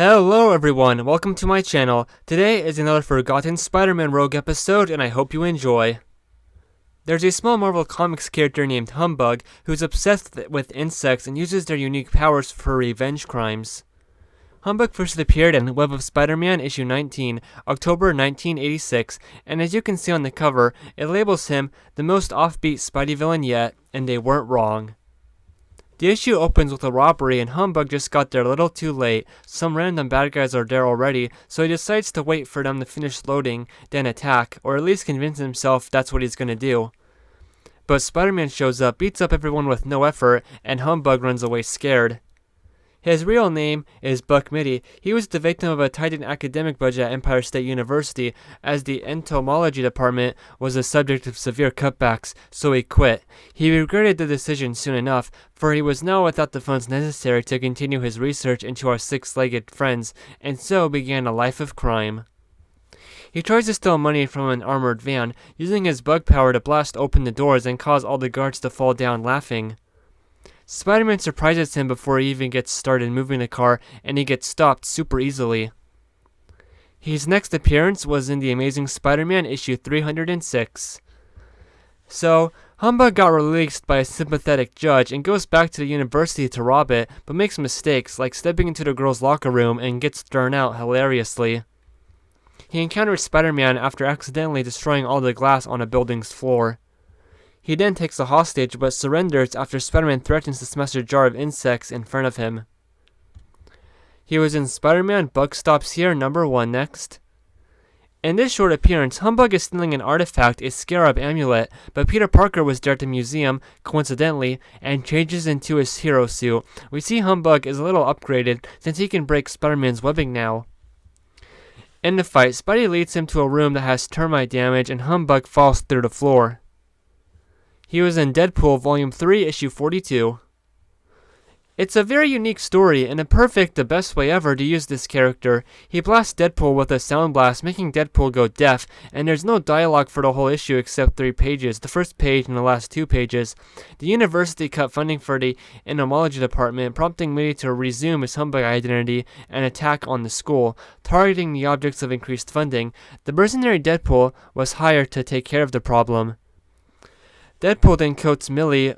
Hello everyone, welcome to my channel. Today is another forgotten Spider-Man Rogue episode and I hope you enjoy. There's a small Marvel Comics character named Humbug who's obsessed with insects and uses their unique powers for revenge crimes. Humbug first appeared in Web of Spider-Man issue 19, October 1986, and as you can see on the cover, it labels him the most offbeat Spidey villain yet, and they weren't wrong. The issue opens with a robbery and Humbug just got there a little too late. Some random bad guys are there already, so he decides to wait for them to finish loading, then attack, or at least convince himself that's what he's gonna do. But Spider-Man shows up, beats up everyone with no effort, and Humbug runs away scared. His real name is Buck Mitty. He was the victim of a tightened academic budget at Empire State University, as the entomology department was the subject of severe cutbacks, so he quit. He regretted the decision soon enough, for he was now without the funds necessary to continue his research into our six-legged friends, and so began a life of crime. He tries to steal money from an armored van, using his bug power to blast open the doors and cause all the guards to fall down laughing. Spider-Man surprises him before he even gets started moving the car, and he gets stopped super easily. His next appearance was in The Amazing Spider-Man issue 306. So, Humbug got released by a sympathetic judge and goes back to the university to rob it, but makes mistakes like stepping into the girls' locker room and gets thrown out hilariously. He encounters Spider-Man after accidentally destroying all the glass on a building's floor. He then takes a hostage but surrenders after Spider-Man threatens to smash a jar of insects in front of him. He was in Spider-Man Bug Stops Here #1 next. In this short appearance, Humbug is stealing an artifact, a scarab amulet, but Peter Parker was there at the museum, coincidentally, and changes into his hero suit. We see Humbug is a little upgraded since he can break Spider-Man's webbing now. In the fight, Spidey leads him to a room that has termite damage and Humbug falls through the floor. He was in Deadpool Volume 3, Issue 42. It's a very unique story, and the best way ever to use this character. He blasts Deadpool with a sound blast, making Deadpool go deaf, and there's no dialogue for the whole issue except 3 pages, the first page and the last 2 pages. The university cut funding for the entomology department, prompting Mitty to resume his Humbug identity and attack on the school, targeting the objects of increased funding. The mercenary Deadpool was hired to take care of the problem. Deadpool then coats Mitty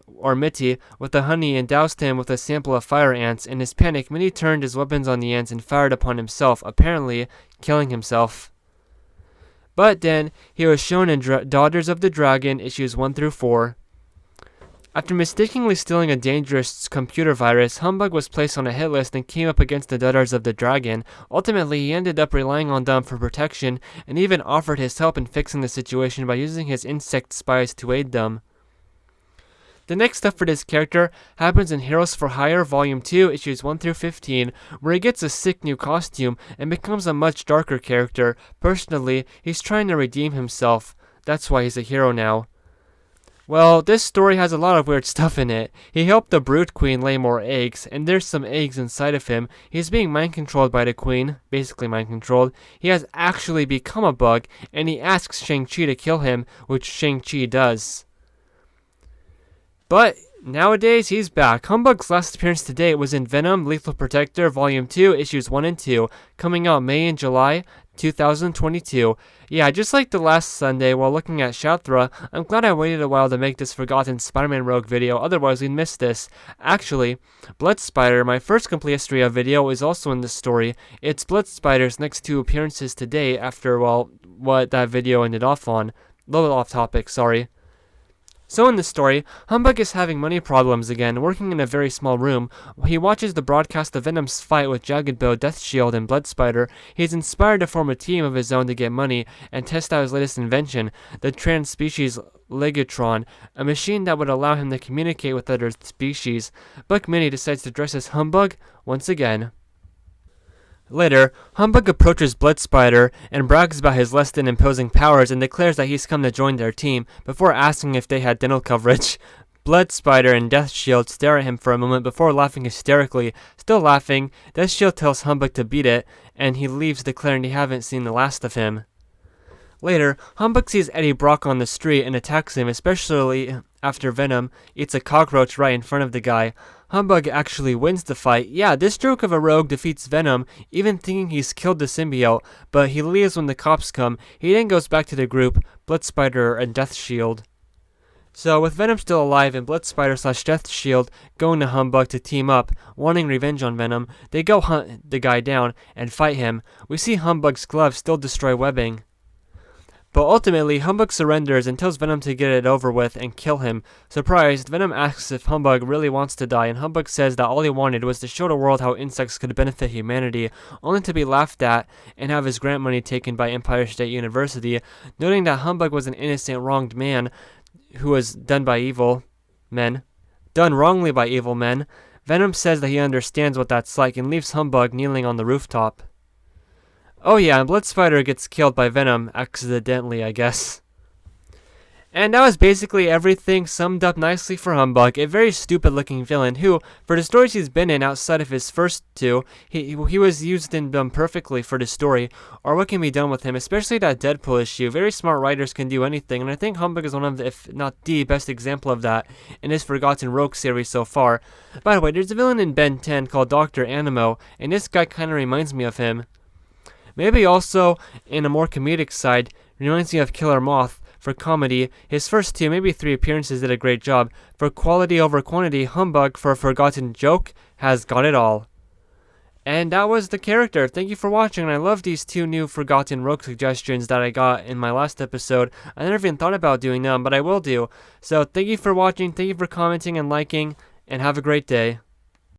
with the honey and doused him with a sample of fire ants. In his panic, Mitty turned his weapons on the ants and fired upon himself, apparently killing himself. But then, he was shown in Daughters of the Dragon, issues 1 through 4. After mistakenly stealing a dangerous computer virus, Humbug was placed on a hit list and came up against the Daughters of the Dragon. Ultimately, he ended up relying on them for protection, and even offered his help in fixing the situation by using his insect spies to aid them. The next step for this character happens in Heroes for Hire Volume 2, issues 1 through 15, where he gets a sick new costume and becomes a much darker character. Personally, he's trying to redeem himself. That's why he's a hero now. Well, this story has a lot of weird stuff in it. He helped the Brood Queen lay more eggs, and there's some eggs inside of him. He's being mind-controlled by the Queen, basically mind-controlled. He has actually become a bug, and he asks Shang-Chi to kill him, which Shang-Chi does. But nowadays, he's back. Humbug's last appearance to date was in Venom Lethal Protector Volume 2, issues 1 and 2, coming out May and July 2022. Yeah, just like the last Sunday while looking at Shatra, I'm glad I waited a while to make this forgotten Spider-Man Rogue video, otherwise we'd miss this. Actually, Blood Spider, my first complete history of video, is also in this story. It's Blood Spider's next 2 appearances today after, well, what that video ended off on. A little off topic, sorry. So in this story, Humbug is having money problems again, working in a very small room. He watches the broadcast of Venom's fight with Jagged Bill, Death Shield, and Blood Spider. He's inspired to form a team of his own to get money and test out his latest invention, the trans-species Legatron, a machine that would allow him to communicate with other species. Buck Mitty decides to dress as Humbug once again. Later, Humbug approaches Blood Spider and brags about his less than imposing powers and declares that he's come to join their team, before asking if they had dental coverage. Blood Spider and Death Shield stare at him for a moment before laughing hysterically. Still laughing, Death Shield tells Humbug to beat it, and he leaves declaring they haven't seen the last of him. Later, Humbug sees Eddie Brock on the street and attacks him, especially after Venom eats a cockroach right in front of the guy. Humbug actually wins the fight. Yeah, this stroke of a rogue defeats Venom, even thinking he's killed the symbiote, but he leaves when the cops come. He then goes back to the group, Blood Spider and Death Shield. So, with Venom still alive and Blood Spider / Death Shield going to Humbug to team up, wanting revenge on Venom, they go hunt the guy down and fight him. We see Humbug's gloves still destroy webbing. But ultimately, Humbug surrenders and tells Venom to get it over with and kill him. Surprised, Venom asks if Humbug really wants to die, and Humbug says that all he wanted was to show the world how insects could benefit humanity, only to be laughed at and have his grant money taken by Empire State University, noting that Humbug was an innocent, wronged man who was done wrongly by evil men. Venom says that he understands what that's like and leaves Humbug kneeling on the rooftop. Oh yeah, and Blood Spider gets killed by Venom, accidentally, I guess. And that was basically everything summed up nicely for Humbug, a very stupid looking villain who, for the stories he's been in outside of his first two, he was used and done perfectly for the story, or what can be done with him, especially that Deadpool issue. Very smart writers can do anything, and I think Humbug is one of the, if not the best example of that in his Forgotten Rogue series so far. By the way, there's a villain in Ben 10 called Dr. Animo, and this guy kinda reminds me of him. Maybe also, in a more comedic side, reminds me of Killer Moth. For comedy, his first 2, maybe 3 appearances did a great job. For quality over quantity, Humbug, for a forgotten joke, has got it all. And that was the character. Thank you for watching, and I love these 2 new Forgotten Rogue suggestions that I got in my last episode. I never even thought about doing them, but I will do. So thank you for watching, thank you for commenting and liking, and have a great day.